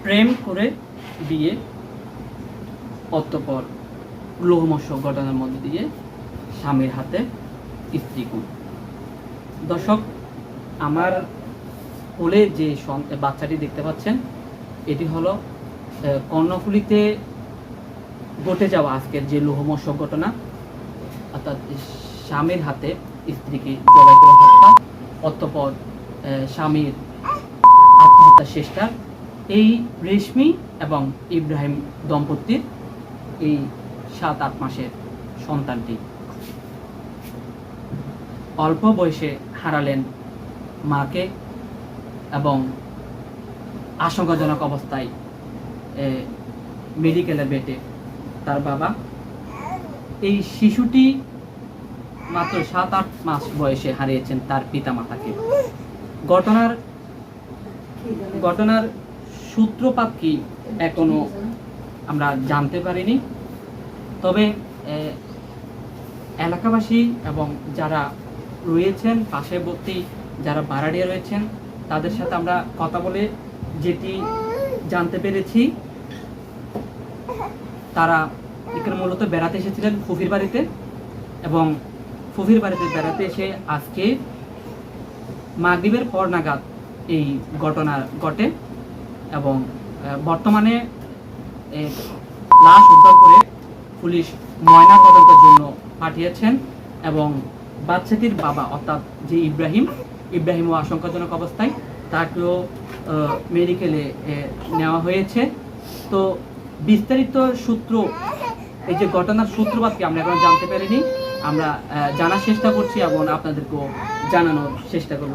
প্রেম করে বিয়ে, অতঃপর লোহমস্যক ঘটনার মধ্যে দিয়ে স্বামীর হাতে স্ত্রী খুন। দর্শক, আমার কোলে যে বাচ্চাটি দেখতে পাচ্ছেন, এটি হলো কর্ণফুলীতে ঘটে যাওয়া আজকের যে লোহমস্যক ঘটনা, অর্থাৎ স্বামীর হাতে স্ত্রীকে জবাই করে হত্যা, অতঃপর স্বামীর আত্মহত্যার চেষ্টা। এই রেশমি এবং ইব্রাহিম দম্পতির এই 7-8 মাসের সন্তানটি অল্প বয়সে হারালেন মাকে এবং আশঙ্কাজনক অবস্থায় মেডিকেলের বেডে তার বাবা। এই শিশুটি মাত্র 7-8 মাস বয়সে হারিয়েছেন তার পিতামাতাকে। ঘটনার সূত্রপাত কি এখনো আমরা জানতে পারিনি, তবে এলাকাবাসী এবং যারা রয়েছেন পার্শ্ববর্তী যারা ভাড়াটিয়া রয়েছেন তাদের সাথে আমরা কথা বলে যেটি জানতে পেরেছি, তারা এখানে মূলত বেড়াতে এসেছিলেন ফুফির বাড়িতে, এবং ফুফির বাড়িতে বেড়াতে এসে আজকে মাগরিবের পর নাগাদ এই ঘটনা ঘটে এবং বর্তমানে লাশ উদ্ধার করে পুলিশ ময়না তদন্তের জন্য পাঠিয়েছেন এবং বাচ্চাটির বাবা অর্থাৎ যে ইব্রাহিমও আশঙ্কাজনক অবস্থায়, তাকেও মেডিকেলে নেওয়া হয়েছে। তো বিস্তারিত সূত্র, এই যে ঘটনার সূত্রপাতকে আমরা এখন জানতে পারিনি, আমরা জানার চেষ্টা করছি এবং আপনাদেরকেও জানানোর চেষ্টা করব।